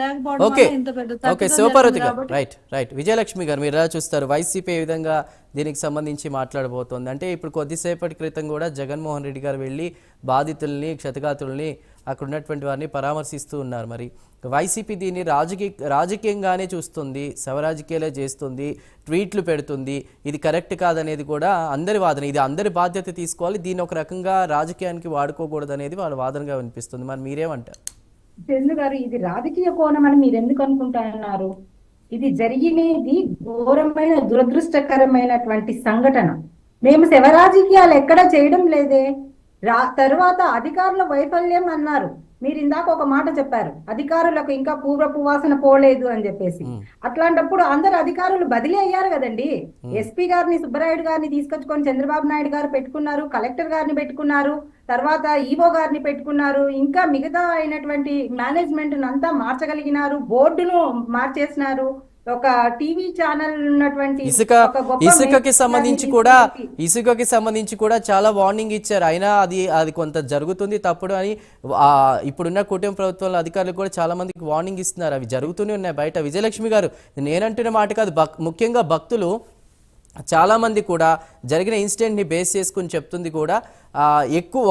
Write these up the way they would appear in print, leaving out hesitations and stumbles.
లేకపోవడం ఓకే వల్ల ఇంత పెద్ద ఓకే తప్పిదం శివపార్వతి జరిగింది గారు కాబట్టి రైట్ విజయలక్ష్మి గారు మీరు ఎలా చూస్తారు వైసీపీ ఏ విధంగా దీనికి సంబంధించి మాట్లాడబోతోంది అంటే ఇప్పుడు కొద్దిసేపటి క్రితం కూడా జగన్మోహన్ రెడ్డి గారు వెళ్ళి బాధితుల్ని క్షతగాతుల్ని అక్కడ ఉన్నటువంటి వారిని పరామర్శిస్తూ ఉన్నారు మరి వైసీపీ దీన్ని రాజకీయంగానే చూస్తుంది శవరాజకీయాలే చేస్తుంది ట్వీట్లు పెడుతుంది ఇది కరెక్ట్ కాదనేది కూడా అందరి వాదన ఇది అందరి బాధ్యత తీసుకోవాలి దీన్ని ఒక రకంగా రాజకీయానికి వాడుకోకూడదు అనేది వాళ్ళ వాదనగా వినిపిస్తుంది మరి మీరేమంటారు చందు గారు ఇది రాజకీయ కోణం అని మీరు ఎందుకు అనుకుంటున్నారు? ఇది జరిగినది ఘోరమైన దురదృష్టకరమైనటువంటి సంఘటన. మేము శవ రాజకీయాలు ఎక్కడ చేయడం లేదే. తరువాత అధికారుల వైఫల్యం అన్నారు. మీరు ఇందాక ఒక మాట చెప్పారు, అధికారులకు ఇంకా పూర్వపు వాసన పోలేదు అని చెప్పేసి. అట్లాంటప్పుడు అందరు అధికారులు బదిలీ అయ్యారు కదండి. ఎస్పీ గారిని సుబ్బరాయుడు గారిని తీసుకొచ్చుకొని చంద్రబాబు నాయుడు గారు పెట్టుకున్నారు, కలెక్టర్ గారిని పెట్టుకున్నారు, తర్వాత ఈవో గారిని పెట్టుకున్నారు, ఇంకా మిగతా అయినటువంటి మేనేజ్మెంట్ అంతా మార్చగలిగినారు, బోర్డును మార్చేసినారు. ఒక టీవీ ఛానల్ ఉన్నటువంటి ఇసుకకి సంబంధించి కూడా చాలా వార్నింగ్ ఇచ్చారు. అయినా అది కొంత జరుగుతుంది తప్పుడు అని ఇప్పుడున్న కూటమి ప్రభుత్వంలో అధికారులు కూడా చాలా మందికి వార్నింగ్ ఇస్తున్నారు. అవి జరుగుతూనే ఉన్నాయి బయట. విజయలక్ష్మి గారు నేనంటున్న మాట కాదు, ముఖ్యంగా భక్తులు చాలామంది కూడా జరిగిన ఇన్సిడెంట్ని బేస్ చేసుకుని చెప్తుంది కూడా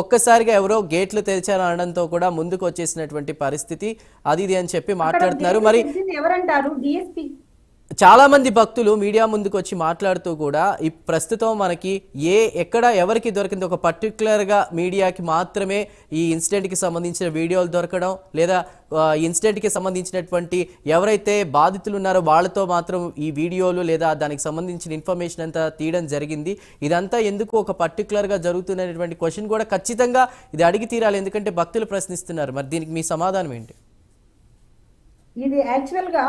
ఒక్కసారిగా ఎవరో గేట్లు తెరిచారు అనడంతో కూడా ముందుకు వచ్చేసినటువంటి పరిస్థితి అది ఇది అని చెప్పి మాట్లాడుతున్నారు. మరి ఎవరంటారు డిఎస్పీ చాలా మంది భక్తులు మీడియా ముందుకు వచ్చి మాట్లాడుతూ కూడా ఈ ప్రస్తుతం మనకి ఎక్కడ ఎవరికి దొరికింది ఒక పర్టికులర్గా మీడియాకి మాత్రమే ఈ ఇన్సిడెంట్కి సంబంధించిన వీడియోలు దొరకడం లేదా ఇన్సిడెంట్కి సంబంధించినటువంటి ఎవరైతే బాధితులు ఉన్నారో వాళ్ళతో మాత్రం ఈ వీడియోలు లేదా దానికి సంబంధించిన ఇన్ఫర్మేషన్ అంతా తీయడం జరిగింది. ఇదంతా ఎందుకు ఒక పర్టికులర్గా జరుగుతున్నటువంటి క్వశ్చన్ కూడా ఖచ్చితంగా ఇది అడిగి తీరాలి, ఎందుకంటే భక్తులు ప్రశ్నిస్తున్నారు. మరి దీనికి మీ సమాధానం ఏంటి? ఇది యాక్చువల్ గా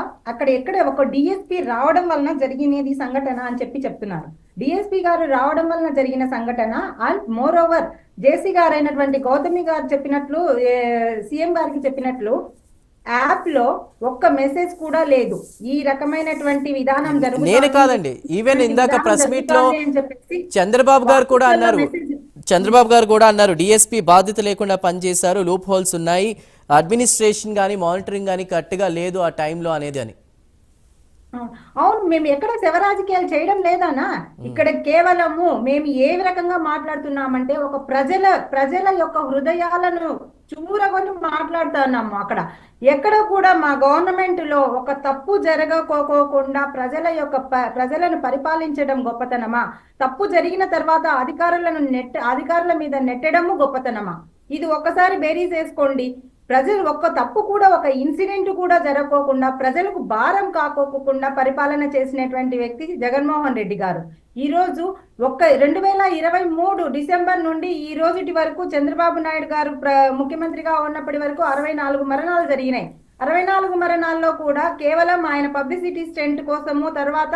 ఎక్కడ ఒక డిఎస్పీ రావడం వలన జరిగినది సంఘటన అని చెప్తున్నారు. డిఎస్పీ గారు రావడం వలన జరిగిన సంఘటన. అండ్ మోర్ ఓవర్ జేసీ గారు అయినటువంటి గౌతమి గారు చెప్పినట్లు, సీఎం గారికి చెప్పినట్లు యాప్ లో ఒక్క మెసేజ్ కూడా లేదు ఈ రకమైనటువంటి విధానం జరుగుతుంది. నేను కాదండి, ఈవెన్ ఇందాక ప్రెస్ మీట్ లో చంద్రబాబు గారు కూడా అన్నారు డిఎస్పీ బాధ్యత లేకుండా పనిచేశారు, లూప్ హోల్స్ ఉన్నాయి, అడ్మినిస్ట్రేషన్ కానీ మానిటరింగ్ కానీ కరెక్ట్గా లేదు ఆ టైంలో అనేది అని. అవును, మేము ఎక్కడ శవ రాజకీయాలు చేయడం లేదానా. ఇక్కడ కేవలము మేము ఏ రకంగా మాట్లాడుతున్నామంటే ఒక ప్రజల యొక్క హృదయాలను చూరగొని మాట్లాడుతున్నాము. ఎక్కడ కూడా మా గవర్నమెంట్ లో ఒక తప్పు జరగకోకుండా ప్రజలను పరిపాలించడం గొప్పతనమా, తప్పు జరిగిన తర్వాత అధికారుల మీద నెట్టడము గొప్పతనమా? ఇది ఒక్కసారి బేరీస్ వేసుకోండి. ప్రజలు ఒక్క తప్పు కూడా, ఒక ఇన్సిడెంట్ కూడా జరగకోకుండా, ప్రజలకు భారం కాకోకుండా పరిపాలన చేసినటువంటి వ్యక్తి జగన్మోహన్ రెడ్డి గారు. ఈ రోజు 2023 డిసెంబర్ నుండి ఈ రోజుటి వరకు చంద్రబాబు నాయుడు గారు ముఖ్యమంత్రిగా ఉన్నప్పటి వరకు 64 మరణాలు జరిగినాయి. 64 మరణాల్లో కూడా కేవలం ఆయన పబ్లిసిటీ స్టెంట్ కోసము, తర్వాత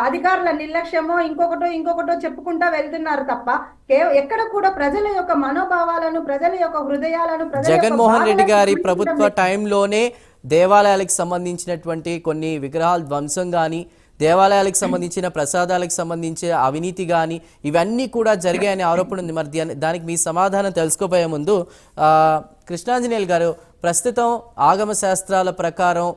అధికారుల నిర్లక్ష్యమో ఇంకొకటో చెప్పుకుంటా వెళ్తున్నారు తప్ప ఎక్కడ కూడా ప్రజల యొక్క మనోభావాలను, ప్రజల యొక్క హృదయాలను జగన్మోహన్ రెడ్డి గారి ప్రభుత్వ టైంలోనే దేవాలయాలకు సంబంధించినటువంటి కొన్ని విగ్రహాల ధ్వంసం కానీ, దేవాలయాలకు సంబంధించిన ప్రసాదాలకు సంబంధించిన అవినీతి కానీ ఇవన్నీ కూడా జరిగాయనే ఆరోపణ ఉంది. మరి దానికి మీ సమాధానం తెలుసుకోబోయే ముందు కృష్ణాంజనేయులు గారు, ప్రస్తుతం ఆగమ శాస్త్రాల ప్రకారం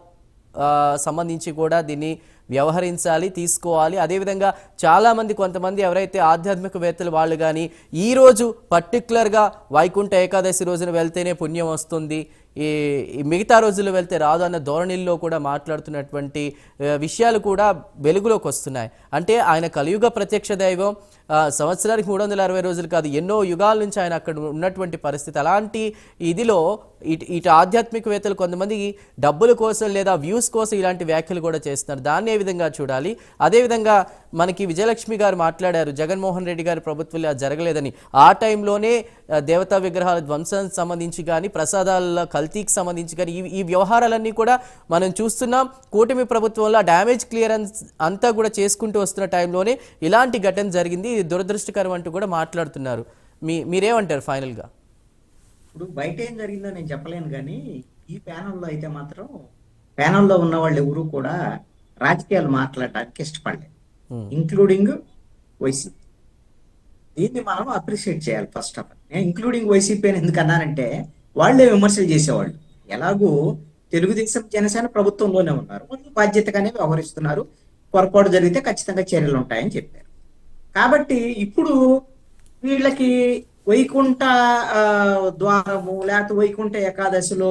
సంబంధించి కూడా దీన్ని వ్యవహరించాలి, తీసుకోవాలి. అదేవిధంగా చాలామంది కొంతమంది ఎవరైతే ఆధ్యాత్మికవేత్తలు వాళ్ళు కానీ ఈరోజు పర్టికులర్గా వైకుంఠ ఏకాదశి రోజున వెళ్తేనే పుణ్యం వస్తుంది, ఈ మిగతా రోజుల్లో వెళ్తే రాదు అన్న ధోరణిల్లో కూడా మాట్లాడుతున్నటువంటి విషయాలు కూడా వెలుగులోకి వస్తున్నాయి. అంటే ఆయన కలియుగ ప్రత్యక్ష దైవం, సంవత్సరానికి 360 రోజులు కాదు ఎన్నో యుగాల నుంచి ఆయన అక్కడ ఉన్నటువంటి పరిస్థితి. అలాంటి ఇదిలో ఇటు ఆధ్యాత్మికవేత్తలు కొంతమంది డబ్బుల కోసం లేదా వ్యూస్ కోసం ఇలాంటి వ్యాఖ్యలు కూడా చేస్తున్నారు. దాన్ని ఏ విధంగా చూడాలి? అదేవిధంగా మనకి విజయలక్ష్మి గారు మాట్లాడారు జగన్మోహన్ రెడ్డి గారి ప్రభుత్వంలో అది జరగలేదని. ఆ టైంలోనే దేవతా విగ్రహాల ధ్వంసానికి సంబంధించి కానీ, ప్రసాదాల కల్తీకి సంబంధించి కానీ ఈ వ్యవహారాలన్నీ కూడా మనం చూస్తున్నాం. కూటమి ప్రభుత్వంలో డ్యామేజ్ క్లియరెన్స్ అంతా కూడా చేసుకుంటూ వస్తున్న టైంలోనే ఇలాంటి ఘటన జరిగింది, ఇది దురదృష్టకరం అంటూ కూడా మాట్లాడుతున్నారు. మీరేమంటారు ఫైనల్గా? ఇప్పుడు బయట ఏం జరిగిందో నేను చెప్పలేను, కానీ ఈ ప్యానల్లో అయితే మాత్రం ప్యానల్లో ఉన్న వాళ్ళు ఎవరు కూడా రాజకీయాలు మాట్లాడటానికి ఇష్టపడలేదు, ఇంక్లూడింగ్ వైసీపీ. దీన్ని మనం అప్రిషియేట్ చేయాలి ఫస్ట్ ఆఫ్ ఆల్. నేను ఇంక్లూడింగ్ వైసీపీ అని ఎందుకు అన్నానంటే వాళ్ళే విమర్శలు చేసేవాళ్ళు. ఎలాగూ తెలుగుదేశం జనసేన ప్రభుత్వంలోనే ఉన్నారు, వాళ్ళు బాధ్యతగానే వ్యవహరిస్తున్నారు, పొరపాటు జరిగితే ఖచ్చితంగా చర్యలు ఉంటాయని చెప్పారు. కాబట్టి ఇప్పుడు వీళ్ళకి వైకుంఠ ద్వారము లేకపోతే వైకుంఠ ఏకాదశిలో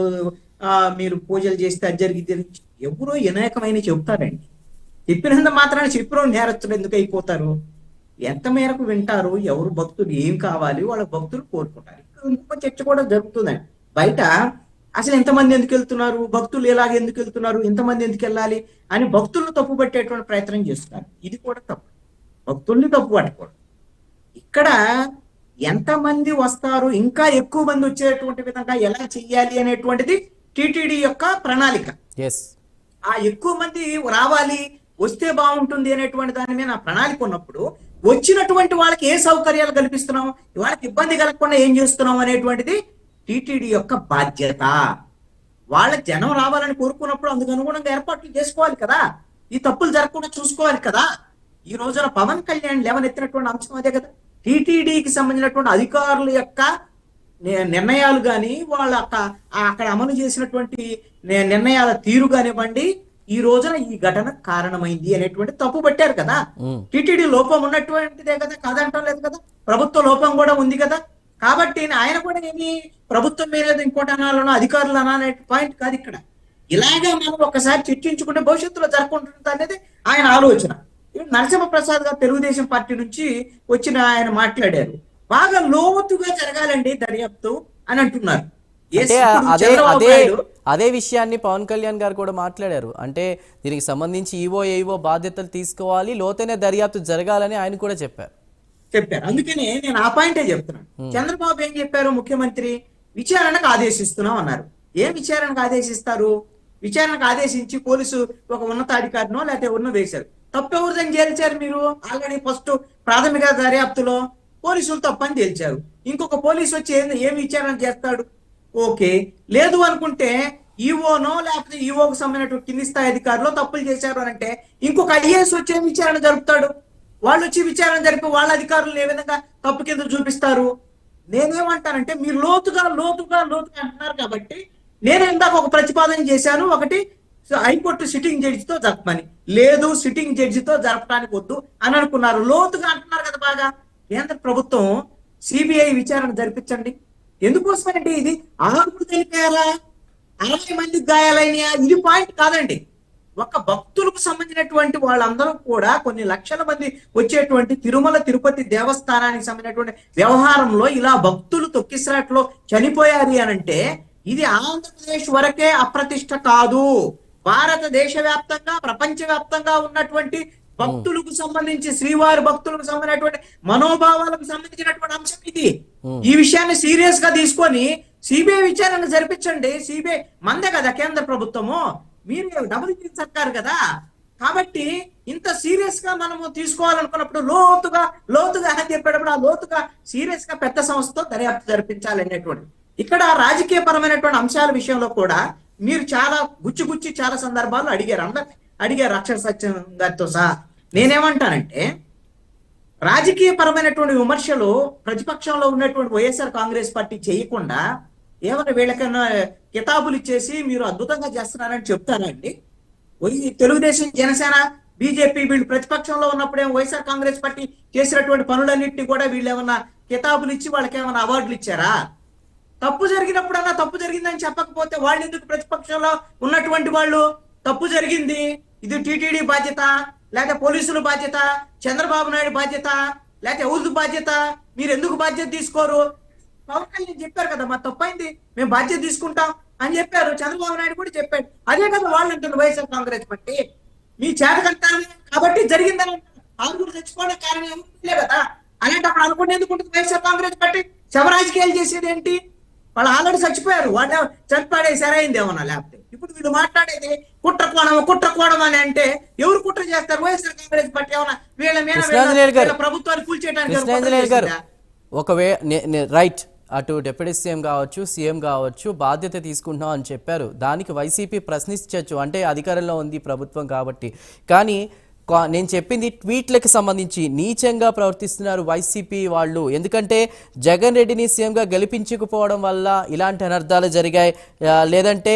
మీరు పూజలు చేస్తే అది జరిగింది ఎవరో అనేకమైన చెబుతారండి. చెప్పినంత మాత్రాన్ని చెప్పిన నేరస్తులు ఎందుకు అయిపోతారు? ఎంత మేరకు వింటారు? ఎవరు భక్తులు ఏం కావాలి వాళ్ళ భక్తులు కోరుకుంటారు. ఇంకో చర్చ కూడా జరుగుతుందండి బయట. అసలు ఎంతమంది ఎందుకు వెళ్తున్నారు, భక్తులు ఎలాగ ఎందుకు వెళ్తున్నారు, ఎంతమంది ఎందుకు వెళ్ళాలి అని భక్తులను తప్పు పట్టేటువంటి ప్రయత్నం చేస్తున్నారు. ఇది కూడా తప్పు, భక్తుల్ని తప్పు పట్టకూడదు. ఇక్కడ ఎంతమంది వస్తారు, ఇంకా ఎక్కువ మంది వచ్చేటువంటి విధంగా ఎలా చెయ్యాలి అనేటువంటిది టిటిడి యొక్క ప్రణాళిక. ఆ ఎక్కువ మంది రావాలి, వస్తే బాగుంటుంది అనేటువంటి దాని మీద నా ప్రణాళిక ఉన్నప్పుడు వచ్చినటువంటి వాళ్ళకి ఏ సౌకర్యాలు కల్పిస్తున్నాం, వాళ్ళకి ఇబ్బంది కలగకుండా ఏం చేస్తున్నాం అనేటువంటిది టిటిడి యొక్క బాధ్యత. వాళ్ళకి జనం రావాలని కోరుకున్నప్పుడు అందుకు అనుగుణంగా ఏర్పాట్లు చేసుకోవాలి కదా, ఈ తప్పులు జరగకుండా చూసుకోవాలి కదా. ఈ రోజున పవన్ కళ్యాణ్ లేవనెత్తినటువంటి అంశం అదే కదా. టిటిడికి సంబంధించినటువంటి అధికారుల యొక్క నిర్ణయాలు కానీ వాళ్ళ అక్కడ అమలు చేసినటువంటి నిర్ణయాల తీరు కానివ్వండి ఈ రోజున ఈ ఘటన కారణమైంది అనేటువంటి తప్పు పట్టారు కదా. టిటిడి లోపం ఉన్నటువంటిదే కదా, కాదంటాం లేదు కదా, ప్రభుత్వ లోపం కూడా ఉంది కదా. కాబట్టి ఆయన కూడా ఏమి ప్రభుత్వం మీద ఇంకోటి అనాలనో అధికారులు అనాలనే పాయింట్ కాదు ఇక్కడ. ఇలాగే మనం ఒకసారి చర్చించుకుంటే భవిష్యత్తులో జరగకుంటుంది అనేది ఆయన ఆలోచన. నరసింహప్రసాద్ గారు తెలుగుదేశం పార్టీ నుంచి వచ్చిన ఆయన మాట్లాడారు, బాగా లోతుగా జరగాలండి దర్యాప్తు అని అంటున్నారు. అదే విషయాన్ని పవన్ కళ్యాణ్ గారు కూడా మాట్లాడారు. అంటే దీనికి సంబంధించి ఈవో బాధ్యతలు తీసుకోవాలి, లోతైన దర్యాప్తు జరగాలని ఆయన కూడా చెప్పారు. అందుకనే నేను ఆ పాయింటే చెప్తున్నాను. చంద్రబాబు ఏం చెప్పారు, ముఖ్యమంత్రి విచారణకు ఆదేశిస్తున్నాం అన్నారు. ఏం విచారణకు ఆదేశిస్తారు? విచారణకు ఆదేశించి పోలీసు ఒక ఉన్నతాధికారినో లేకపోతే ఉన్న వేశారు. తప్పెవరిదని తేల్చారు మీరు? ఆల్రెడీ ఫస్ట్ ప్రాథమిక దర్యాప్తులో పోలీసులు తప్పని తేల్చారు. ఇంకొక పోలీసు వచ్చి ఏం విచారణ చేస్తాడు? ఓకే, లేదు అనుకుంటే ఈవోనో లేకపోతే ఈవోకు సంబంధించిన కింది స్థాయి అధికారులు తప్పులు చేశారు అని అంటే ఇంకొక ఐఏఎస్ వచ్చి ఏం విచారణ జరుపుతాడు? వాళ్ళు వచ్చి విచారణ జరిపి వాళ్ళ అధికారులు ఏ విధంగా తప్పు కింద చూపిస్తారు? నేనేమంటానంటే మీరు లోతుగా అంటున్నారు కాబట్టి నేను ఇందాక ఒక ప్రతిపాదన చేశాను. ఒకటి హైకోర్టు సిట్టింగ్ జడ్జితో జరపమని, లేదు సిట్టింగ్ జడ్జితో జరపడానికి వద్దు అని అనుకున్నారు. లోతుగా అంటున్నారు కదా బాగా. కేంద్ర ప్రభుత్వం సిబిఐ విచారణ జరిపించండి. ఎందుకోసమంటే ఇది 6 తెలిపారా, 60 మందికి గాయాలైనయా, ఇది పాయింట్ కాదండి. ఒక భక్తులకు సంబంధించినటువంటి వాళ్ళందరూ కూడా కొన్ని లక్షల మంది వచ్చేటువంటి తిరుమల తిరుపతి దేవస్థానానికి సంబంధించినటువంటి వ్యవహారంలో ఇలా భక్తులు తొక్కిసలాట్లో చనిపోయారు అనంటే ఇది ఆంధ్రప్రదేశ్ వరకే అప్రతిష్ట కాదు, భారతదేశ వ్యాప్తంగా ప్రపంచ వ్యాప్తంగా ఉన్నటువంటి భక్తులకు సంబంధించి శ్రీవారి భక్తులకు సంబంధించినటువంటి మనోభావాలకు సంబంధించినటువంటి అంశం ఇది. ఈ విషయాన్ని సీరియస్ గా తీసుకొని సిబిఐ విచారణ జరిపించండి. సిబిఐ మందే కదా కేంద్ర ప్రభుత్వము, మీరు డబుల్ ఇంజిన్ సర్కారు కదా. కాబట్టి ఇంత సీరియస్ గా మనము తీసుకోవాలనుకున్నప్పుడు లోతుగా అని చెప్పేటప్పుడు ఆ లోతుగా సీరియస్ గా పెద్ద సంస్థతో దర్యాప్తు జరిపించాలి అనేటువంటి. ఇక్కడ రాజకీయ పరమైనటువంటి అంశాల విషయంలో కూడా మీరు చాలా గుచ్చి చాలా సందర్భాలు అడిగారు అక్షర సత్యం గారితో సహా. నేనేమంటానంటే రాజకీయ పరమైనటువంటి విమర్శలు ప్రతిపక్షంలో ఉన్నటువంటి వైఎస్ఆర్ కాంగ్రెస్ పార్టీ చేయకుండా ఏమైనా వీళ్ళకన్నా కితాబులు ఇచ్చేసి మీరు అద్భుతంగా చేస్తున్నారని చెప్తారండి. తెలుగుదేశం జనసేన బీజేపీ వీళ్ళు ప్రతిపక్షంలో ఉన్నప్పుడు ఏమో వైఎస్ఆర్ కాంగ్రెస్ పార్టీ చేసినటువంటి పనులన్నింటినీ కూడా వీళ్ళు ఏమన్నా కితాబులు ఇచ్చి వాళ్ళకి ఏమైనా అవార్డులు ఇచ్చారా? తప్పు జరిగినప్పుడన్నా తప్పు జరిగిందని చెప్పకపోతే వాళ్ళు ఎందుకు ప్రతిపక్షంలో ఉన్నటువంటి వాళ్ళు తప్పు జరిగింది, ఇది టిటిడి బాధ్యత లేకపోతే పోలీసుల బాధ్యత, చంద్రబాబు నాయుడు బాధ్యత లేకపోతే ఎవరిది బాధ్యత, మీరు ఎందుకు బాధ్యత తీసుకోరు? పవన్ కళ్యాణ్ చెప్పారు కదా, మా తప్పైంది మేము బాధ్యత తీసుకుంటాం అని చెప్పారు. చంద్రబాబు నాయుడు కూడా చెప్పాడు. అదే కదా వాళ్ళు అంటున్నారు వైఎస్ఆర్ కాంగ్రెస్ పార్టీ. మీ చేతకంటారు కాబట్టి జరిగిందని ఆరుగురు చచ్చిపోవడానికి కారణం ఏమిలే కదా. అలాంటప్పుడు అనుకుంటే ఎందుకు ఉంటుంది వైఎస్ఆర్ కాంగ్రెస్ పార్టీ? శవరాజకీయాలు చేసేది ఏంటి? వాళ్ళు ఆల్రెడీ చచ్చిపోయారు, వాళ్ళు చనిపోయాడే సరైంది ఏమన్నా. లేకపోతే ఇప్పుడు వీళ్ళు మాట్లాడేది కుట్రకోవడం అని అంటే ఎవరు కుట్ర చేస్తారు? వైఎస్ఆర్ కాంగ్రెస్ పార్టీ ఏమన్నా వీళ్ళ మీద ప్రభుత్వాన్ని కూల్చేయడానికి? రైట్, అటు డిప్యూటీ సీఎం కావచ్చు సీఎం కావచ్చు బాధ్యత తీసుకుంటున్నాం అని చెప్పారు. దానికి వైసీపీ ప్రశ్నించవచ్చు, అంటే అధికారంలో ఉంది ప్రభుత్వం కాబట్టి. కానీ నేను చెప్పింది ట్వీట్లకు సంబంధించి నీచంగా ప్రవర్తిస్తున్నారు వైసీపీ వాళ్ళు. ఎందుకంటే జగన్ రెడ్డిని సీఎంగా గెలిపించకపోవడం వల్ల ఇలాంటి అనర్థాలు జరిగాయి, లేదంటే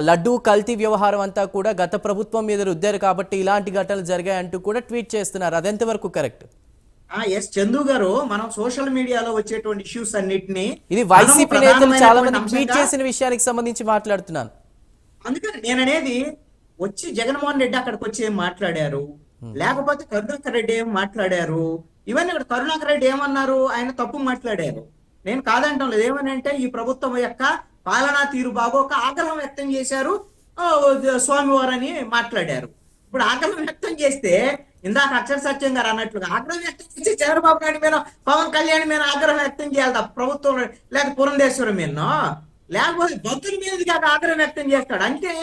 లడ్డూ కల్తీ వ్యవహారం అంతా కూడా గత ప్రభుత్వం మీద రుద్దారు కాబట్టి ఇలాంటి ఘటనలు జరిగాయంటూ కూడా ట్వీట్ చేస్తున్నారు. అదెంతవరకు కరెక్ట్? ఎస్ చందు గారు, మనం సోషల్ మీడియాలో వచ్చేటువంటి ఇష్యూస్ అన్నిటినీ ఇది వైసీపీ నేతలు చాలా మంది అంశంగా- ట్వీట్ చేసిన విషయానికి సంబంధించి మాట్లాడుతున్నాను. అందుకని నేననేది, వచ్చి జగన్మోహన్ రెడ్డి అక్కడికి వచ్చి ఏం మాట్లాడారు, లేకపోతే కరుణాకర్ రెడ్డి ఏం మాట్లాడారు, ఇవన్నీ ఇక్కడ కరుణాకర్ రెడ్డి ఏమన్నారు, ఆయన తప్పు మాట్లాడారు. నేను కాదంటాం లేదు. ఏమని అంటే ఈ ప్రభుత్వం యొక్క పాలనా తీరు బాగోక ఆగ్రహం వ్యక్తం చేశారు స్వామివారు అని మాట్లాడారు. ఇప్పుడు ఆగ్రహం వ్యక్తం చేస్తే ఇందాక అక్షర సత్యం గారు అన్నట్లుగా ఆగ్రహం వ్యక్తం చేసి చంద్రబాబు నాయుడు మీద, పవన్ కళ్యాణ్ మీద ఆగ్రహం వ్యక్తం చేయాలి తప్ప ప్రభుత్వం లేక పురంధేశ్వరం మీద, లేకపోతే భక్తుల మీద ఆగ్రహం వ్యక్తం చేస్తాడు. అంటే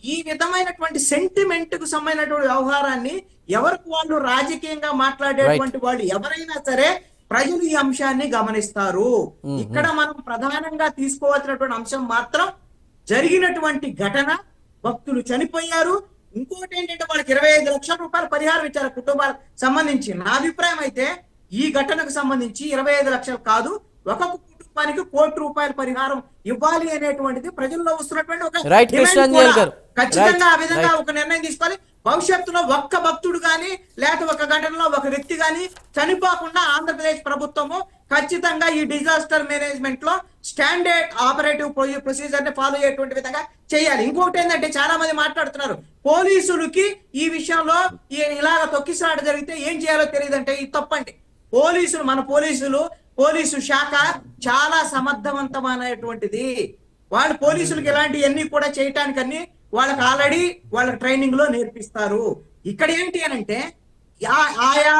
ఈ విధమైనటువంటి సెంటిమెంట్ కు సంబంధించినటువంటి వ్యవహారాన్ని ఎవరికి వాళ్ళు రాజకీయంగా మాట్లాడేటువంటి వాళ్ళు ఎవరైనా సరే ప్రజలు ఈ అంశాన్ని గమనిస్తారు. ఇక్కడ మనం ప్రధానంగా తీసుకోవాల్సినటువంటి అంశం మాత్రం జరిగినటువంటి ఘటన, భక్తులు చనిపోయారు. ఇంకోటి ఏంటంటే వాళ్ళకి 25 లక్షల రూపాయల పరిహారం ఇచ్చారు కుటుంబాలకు సంబంధించి. నా అభిప్రాయం అయితే ఈ ఘటనకు సంబంధించి 25 లక్షలు కాదు, ఒక్కొక్క కుటుంబానికి 1 కోటి రూపాయల పరిహారం ఇవ్వాలి అనేటువంటిది ప్రజల్లో వస్తున్నటువంటి ఒక రైట్ డిమాండ్ కృష్ణాంజలి కూడా. గారు, ఖచ్చితంగా ఆ విధంగా ఒక నిర్ణయం తీసుకోవాలి. భవిష్యత్తులో ఒక్క భక్తుడు గాని లేకపోతే ఒక ఘటనలో ఒక వ్యక్తి గాని చనిపోకుండా ఆంధ్రప్రదేశ్ ప్రభుత్వము ఖచ్చితంగా ఈ డిజాస్టర్ మేనేజ్మెంట్ లో స్టాండర్డ్ ఆపరేటివ్ ప్రొసీజర్ ని ఫాలో అయ్యేటువంటి విధంగా చేయాలి. ఇంకొకటి ఏంటంటే చాలా మంది మాట్లాడుతున్నారు, పోలీసులకి ఈ విషయంలో ఇలాగ తొక్కిసలాట జరిగితే ఏం చేయాలో తెలియదంటే ఇది తప్పండి. పోలీసులు, మన పోలీసు శాఖ చాలా సమర్థవంతమైనటువంటిది. వాళ్ళు పోలీసులకు ఇలాంటివన్నీ కూడా చేయటానికి అన్ని వాళ్ళకి ఆల్రెడీ వాళ్ళ ట్రైనింగ్ లో నేర్పిస్తారు. ఇక్కడ ఏంటి అని అంటే ఆయా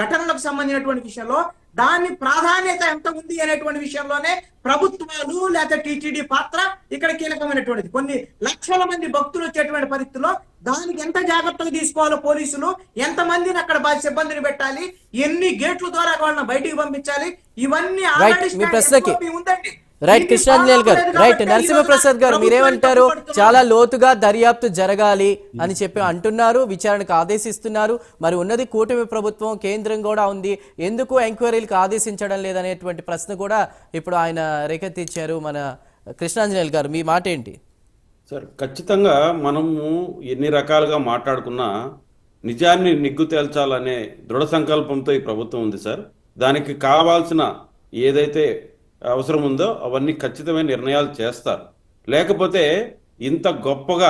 ఘటనలకు సంబంధించినటువంటి విషయంలో దాని ప్రాధాన్యత ఎంత ఉంది అనేటువంటి విషయంలోనే ప్రభుత్వాలు లేదా టీటీడీ పాత్ర ఇక్కడ కీలకమైనటువంటిది. కొన్ని లక్షల మంది భక్తులు వచ్చేటువంటి పరిస్థితుల్లో దానికి ఎంత జాగ్రత్తలు తీసుకోవాలో పోలీసులు, ఎంత మందిని అక్కడ సిబ్బందిని పెట్టాలి, ఎన్ని గేట్ల ద్వారా వాళ్ళని బయటికి పంపించాలి, ఇవన్నీ ఉందండి. రైట్ కృష్ణాంజలి గారు, రైట్ నరసింహప్రసాద్ గారు, మీరేమంటారు? చాలా లోతుగా దర్యాప్తు జరగాలి అని చెప్పి అంటున్నారు, విచారణకు ఆదేశిస్తున్నారు. మరి ఉన్నది కూటమి ప్రభుత్వం, కేంద్రం కూడా ఉంది, ఎందుకు ఎంక్వైరీలకు ఆదేశించడం లేదనేటువంటి ప్రశ్న కూడా ఇప్పుడు ఆయన రేకెత్తిచ్చారు. మన కృష్ణాంజలి గారు, మీ మాట ఏంటి? సార్, ఖచ్చితంగా మనము ఎన్ని రకాలుగా మాట్లాడుకున్నా నిజాన్ని నిగ్గు తేల్చాలనే దృఢ సంకల్పంతో ఈ ప్రభుత్వం ఉంది సార్. దానికి కావాల్సిన ఏదైతే అవసరం ఉందో అవన్నీ ఖచ్చితమైన నిర్ణయాలు చేస్తారు. లేకపోతే ఇంత గొప్పగా